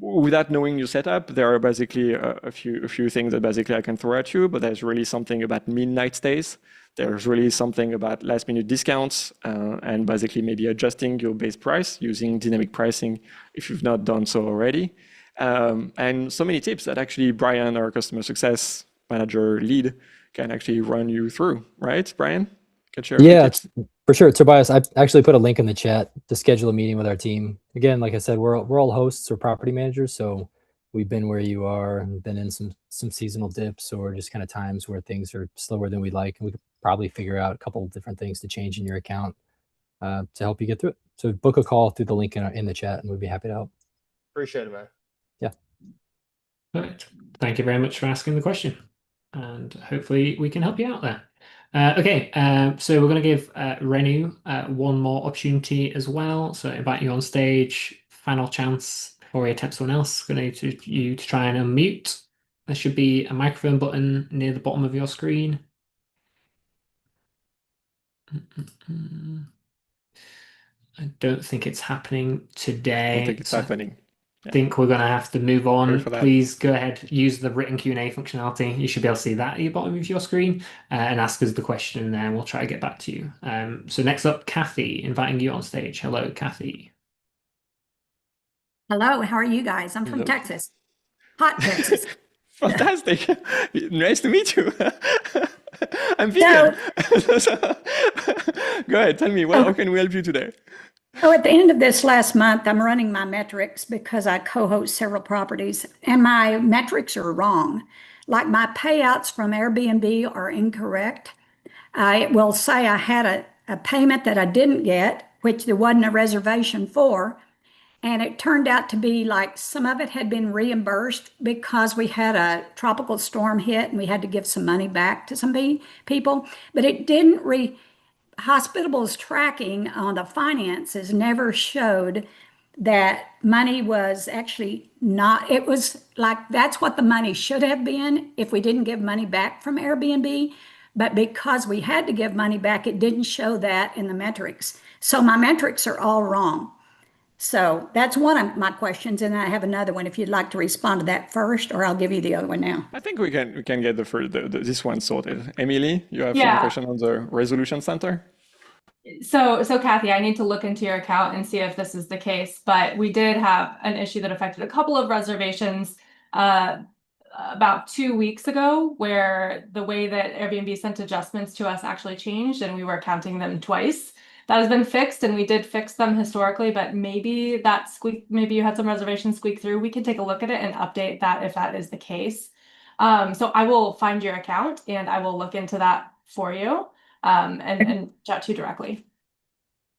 without knowing your setup, there are basically a few things that basically I can throw at you. But there's really something about midnight stays. There's really something about last minute discounts and basically maybe adjusting your base price using dynamic pricing if you've not done so already. And so many tips that actually Brian, our customer success manager lead, can actually run you through, right, Brian? Can share a few tips? For sure. Tobias, I actually put a link in the chat to schedule a meeting with our team. Again, like I said, we're all hosts or property managers, so we've been where you are and been in some seasonal dips or just kind of times where things are slower than we'd like, and we could probably figure out a couple of different things to change in your account to help you get through it. So book a call through the link in the chat, and we'd be happy to help. Appreciate it, man. Yeah. Perfect. Thank you very much for asking the question, and hopefully we can help you out there. Okay, so we're going to give Renu one more opportunity as well. So invite you on stage, final chance before we attempt someone else. Going to need you to try and unmute. There should be a microphone button near the bottom of your screen. I don't think it's happening today. I don't think it's happening. I think we're going to have to move on. For that. Please go ahead, use the written Q&A functionality. You should be able to see that at the bottom of your screen and ask us the question, and then we'll try to get back to you. So next up, Kathy, inviting you on stage. Hello, Kathy. Hello, how are you guys? I'm from Texas. Hot Texas. Fantastic. Nice to meet you. I'm vegan. Go ahead, tell me, how can we help you today? So at the end of this last month, I'm running my metrics because I co-host several properties, and my metrics are wrong. Like my payouts from Airbnb are incorrect. I will say I had a payment that I didn't get, which there wasn't a reservation for. And it turned out to be like some of it had been reimbursed because we had a tropical storm hit and we had to give some money back to some people. But it didn't Hospitable's tracking on the finances never showed that money was actually not, it was like that's what the money should have been if we didn't give money back from Airbnb. But because we had to give money back, it didn't show that in the metrics. So my metrics are all wrong. So that's one of my questions, and I have another one if you'd like to respond to that first, or I'll give you the other one now. I think we can get this one sorted. Emily, you have some question on the resolution center? So Kathy, I need to look into your account and see if this is the case, but we did have an issue that affected a couple of reservations about 2 weeks ago, where the way that Airbnb sent adjustments to us actually changed and we were counting them twice. That has been fixed, and we did fix them historically, but maybe maybe you had some reservations squeak through. We can take a look at it and update that if that is the case. So I will find your account and I will look into that for you and chat to you directly.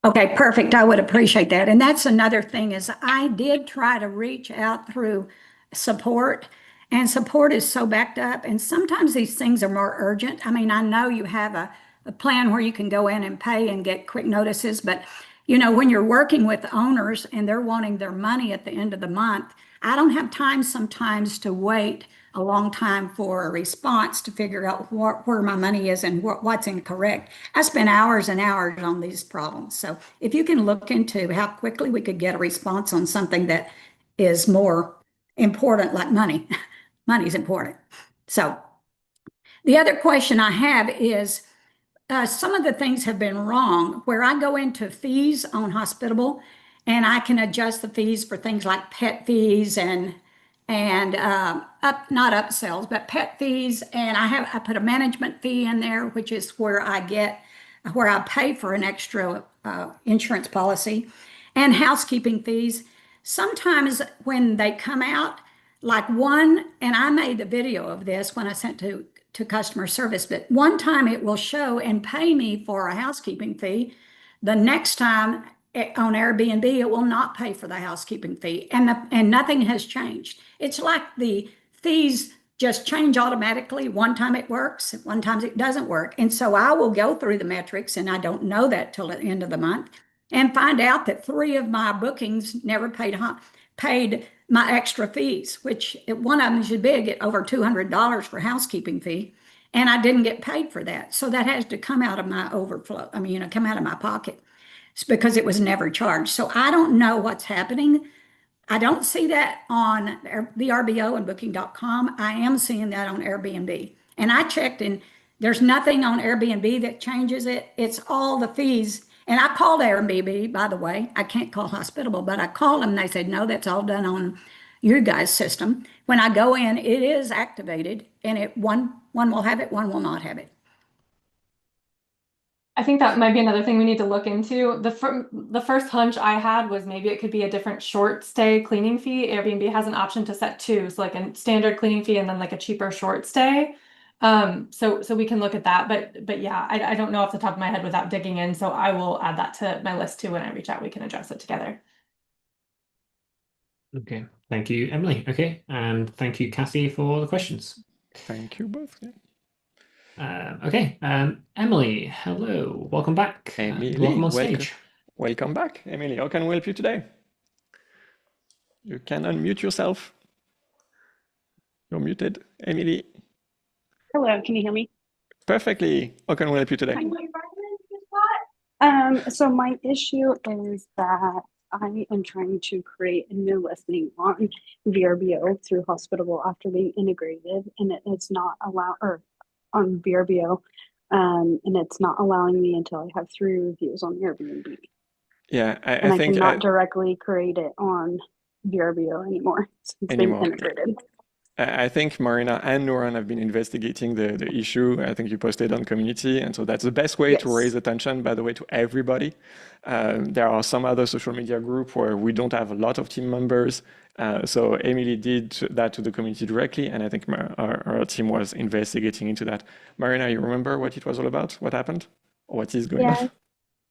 Okay, perfect. I would appreciate that. And that's another thing is I did try to reach out through support, and support is so backed up. And sometimes these things are more urgent. I mean, I know you have a plan where you can go in and pay and get quick notices, but you know, when you're working with owners and they're wanting their money at the end of the month, I don't have time sometimes to wait a long time for a response to figure out where my money is and what's incorrect. I spend hours and hours on these problems. So if you can look into how quickly we could get a response on something that is more important, like money. Money's important. So the other question I have is, some of the things have been wrong where I go into fees on Hospitable and I can adjust the fees for things like pet fees and not upsells, but pet fees. And I put a management fee in there, which is where I pay for an extra insurance policy, and housekeeping fees. Sometimes when they come out, like one, and I made the video of this when I sent to customer service, but one time it will show and pay me for a housekeeping fee. The next time on Airbnb, it will not pay for the housekeeping fee, and nothing has changed. It's like the fees just change automatically. One time it works, one time it doesn't work. And so I will go through the metrics, and I don't know that till the end of the month, and find out that 3 of my bookings never paid my extra fees, which one of them should be I get over $200 for housekeeping fee, and I didn't get paid for that. So that has to come out of my overflow. I mean, come out of my pocket. It's because it was never charged. So I don't know what's happening. I don't see that on VRBO and Booking.com. I am seeing that on Airbnb. And I checked, and there's nothing on Airbnb that changes it. It's all the fees. And I called Airbnb, by the way. I can't call Hospitable, but I called them and they said, no, that's all done on your guys' system. When I go in, it is activated, and one will have it, one will not have it. I think that might be another thing we need to look into. The first hunch I had was maybe it could be a different short stay cleaning fee. Airbnb has an option to set two, so like a standard cleaning fee and then like a cheaper short stay. So we can look at that, but yeah, I don't know off the top of my head without digging in. So I will add that to my list too. When I reach out, we can address it together. Okay, thank you, Emily. Okay, and thank you, Cassie, for the questions. Thank you both. Okay, Emily, hello, welcome back. Emily, Welcome on stage. Welcome back, Emily. How can we help you today? You can unmute yourself. You're muted, Emily. Hello, can you hear me? Perfectly. How can we help you today? So my issue is that I am trying to create a new listing on VRBO through Hospitable after being integrated, and it's not on VRBO, and it's not allowing me until I have 3 reviews on Airbnb. Yeah, I think cannot directly create it on VRBO anymore since it's been integrated. I think Marina and Noran have been investigating the issue. I think you posted on community. And so that's the best way to raise attention, by the way, to everybody. There are some other social media group where we don't have a lot of team members. So Emily did that to the community directly. And I think our team was investigating into that. Marina, you remember what it was all about? What happened? Or what is going on?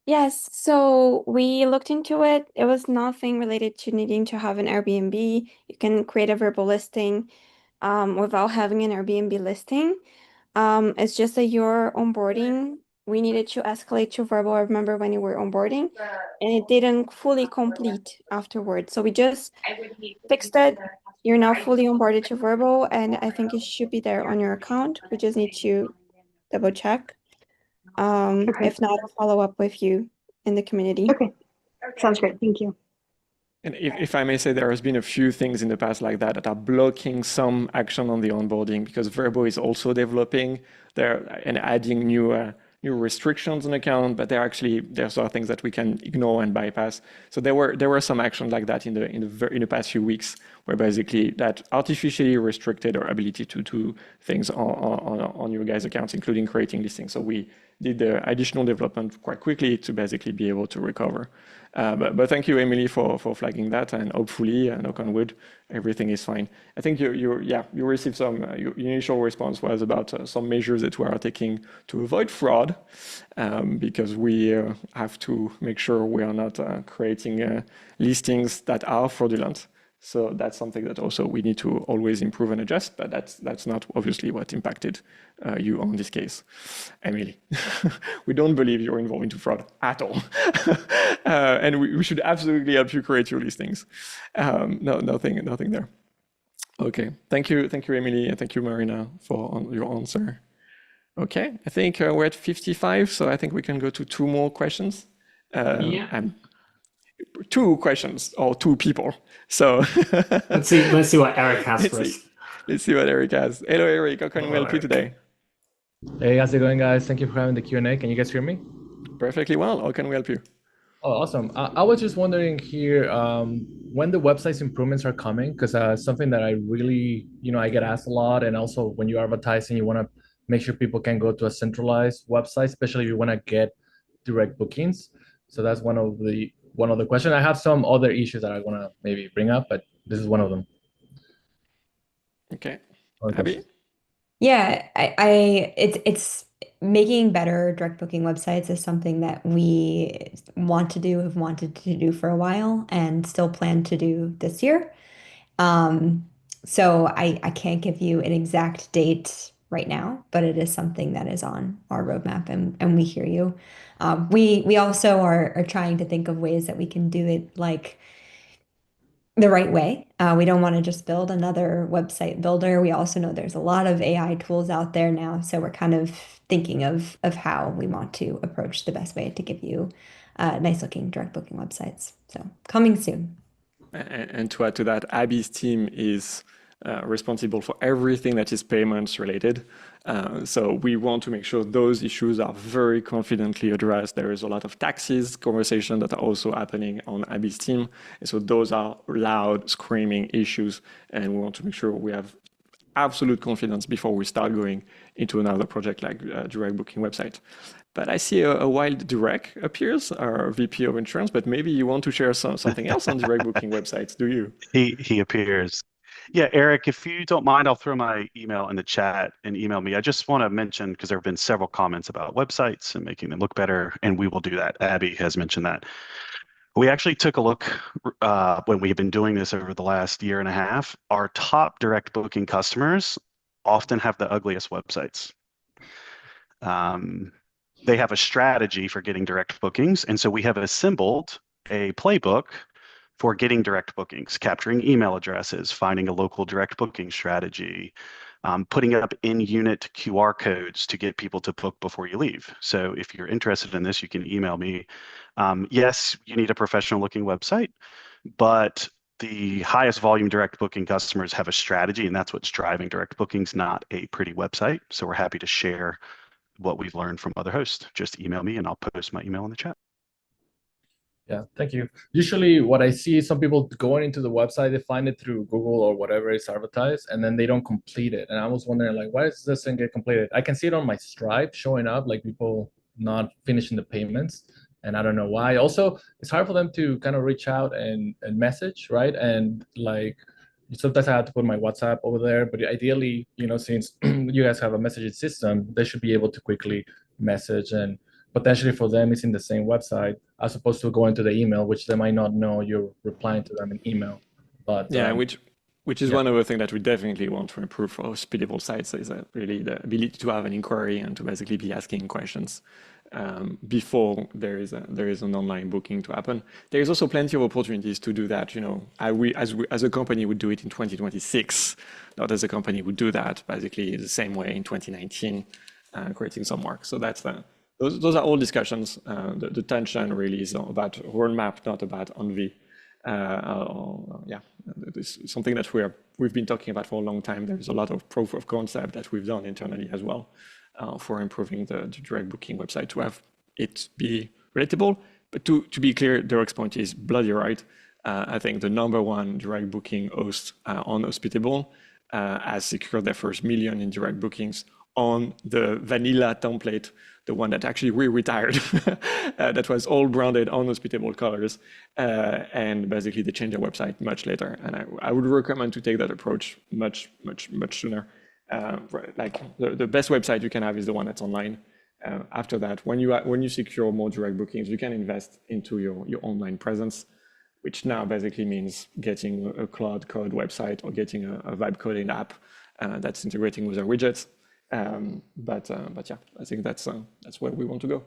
Yes, so we looked into it. It was nothing related to needing to have an Airbnb. You can create a Vrbo listing without having an Airbnb listing. It's just that your onboarding, we needed to escalate to Vrbo. I remember when you were onboarding, and it didn't fully complete afterwards. So we just fixed it. You're now fully onboarded to Vrbo, and I think it should be there on your account. We just need to double check. If not, I'll follow up with you in the community. Okay, sounds great. Thank you. And if I may say, there has been a few things in the past like that are blocking some action on the onboarding, because Vrbo is also developing there and adding new restrictions on account, but there's are things that we can ignore and bypass. So there were some actions like that in the past few weeks, where basically that artificially restricted our ability to do things on your guys' accounts, including creating listings. So we did the additional development quite quickly to basically be able to recover. But thank you, Emily, for flagging that, and hopefully, knock on wood, everything is fine. I think you received some. Your initial response was about some measures that we are taking to avoid fraud, because we have to make sure we are not creating listings that are fraudulent. So that's something that also we need to always improve and adjust, but that's not obviously what impacted you on this case, Emily. We don't believe you're involved into fraud at all. And we should absolutely help you create your listings. Nothing there. Okay, thank you, Emily, and thank you, Marina, for your answer. Okay, I think we're at 55, so I think we can go to 2 more questions. And 2 questions or 2 people. So let's see what Eric has for us. Let's see what Eric has. Hello, Eric. How can we help you today? Hey, how's it going, guys? Thank you for having the Q&A. Can you guys hear me? Perfectly well. How can we help you? Oh, awesome. I was just wondering here when the website's improvements are coming, because something that I really, I get asked a lot, and also when you advertise and you want to make sure people can go to a centralized website, especially if you want to get direct bookings. So that's one of the questions. I have some other issues that I want to maybe bring up, but this is one of them. Okay. Abby? Yeah, it's making better direct booking websites is something that we have wanted to do for a while, and still plan to do this year. So I can't give you an exact date right now, but it is something that is on our roadmap, and we hear you. We also are trying to think of ways that we can do it, like the right way. We don't want to just build another website builder. We also know there's a lot of AI tools out there now, so we're kind of thinking of how we want to approach the best way to give you nice looking direct booking websites. So coming soon. And to add to that, Abby's team is responsible for everything that is payments related. So we want to make sure those issues are very confidently addressed. There is a lot of taxes conversation that are also happening on Abby's team. And so those are loud, screaming issues. And we want to make sure we have absolute confidence before we start going into another project like direct booking website. But I see a wild Direct appears, our VP of insurance, but maybe you want to share something else on direct booking websites, do you? He appears. Yeah, Eric, if you don't mind, I'll throw my email in the chat and email me. I just want to mention, because there have been several comments about websites and making them look better, and we will do that. Abby has mentioned that. We actually took a look when we've been doing this over the last year and a half. Our top direct booking customers often have the ugliest websites. They have a strategy for getting direct bookings, and so we have assembled a playbook for getting direct bookings, capturing email addresses, finding a local direct booking strategy, putting up in-unit QR codes to get people to book before you leave. So if you're interested in this, you can email me. Yes, you need a professional-looking website, but the highest volume direct booking customers have a strategy, and that's what's driving direct bookings, not a pretty website. So we're happy to share what we've learned from other hosts. Just email me and I'll post my email in the chat. Yeah, thank you. Usually what I see is some people going into the website, they find it through Google or whatever is advertised, and then they don't complete it. And I was wondering, like, why does this thing get completed? I can see it on my Stripe showing up, like people not finishing the payments, and I don't know why. Also, it's hard for them to kind of reach out and message, right? And like, sometimes I have to put my WhatsApp over there, but ideally, you know, since you guys have a messaging system, they should be able to quickly message, and potentially for them it's in the same website as opposed to going to the email, which they might not know you're replying to them in email. But yeah, which is one of the things that we definitely want to improve for hospitable sites, is really the ability to have an inquiry and to basically be asking questions before there is an online booking to happen. There is also plenty of opportunities to do that. You know, as a company would do it in 2026, not as a company would do that basically the same way in 2019, creating some work. So that's those are all discussions. The tension really is about roadmap, not about envy. Yeah, this is something that we've been talking about for a long time. There's a lot of proof of concept that we've done internally as well for improving the direct booking website to have it be relatable. But to be clear, Derek's point is bloody right. I think the #1 direct booking host on Hospitable has secured their first million in direct bookings on the vanilla template, the one that actually we retired, that was all branded on Hospitable colors, and basically they changed their website much later. And I would recommend to take that approach much sooner. Like the best website you can have is the one that's online. After that, when you secure more direct bookings, you can invest into your online presence, which now basically means getting a Cloud Code website or getting a vibe coding app that's integrating with our widgets. But yeah, I think that's where we want to go.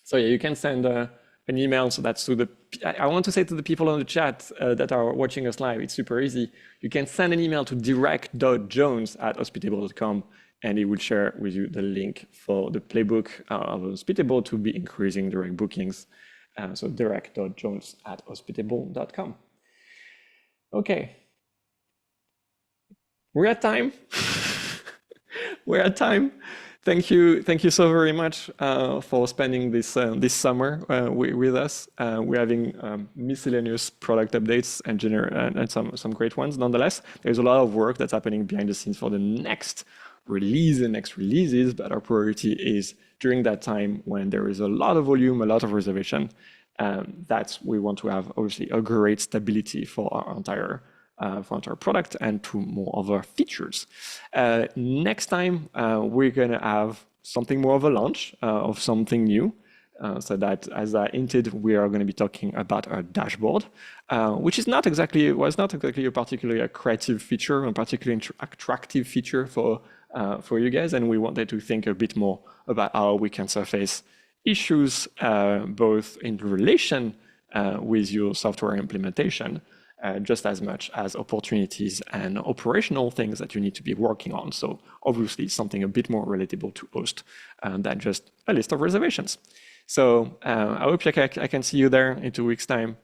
So yeah, you can send an email. So that's to I want to say to the people on the chat that are watching us live, it's super easy. You can send an email to direct.jones@hospitable.com, and it will share with you the link for the playbook of Hospitable to be increasing direct bookings. So direct.jones@hospitable.com. Okay, we're at time. We're at time. Thank you so very much for spending this summer with us. We're having miscellaneous product updates and some great ones. Nonetheless, there's a lot of work that's happening behind the scenes for the next release and next releases. But our priority is during that time when there is a lot of volume, a lot of reservation. We want to have obviously a great stability for our entire product and to more other features. Next time, we're going to have something more of a launch of something new. So that, as I hinted, we are going to be talking about our dashboard, which was not exactly a particularly creative feature, a particularly attractive feature for you guys. And we wanted to think a bit more about how we can surface issues both in relation with your software implementation, just as much as opportunities and operational things that you need to be working on. So obviously something a bit more relatable to host than just a list of reservations. So I hope I can see you there in 2 weeks' time.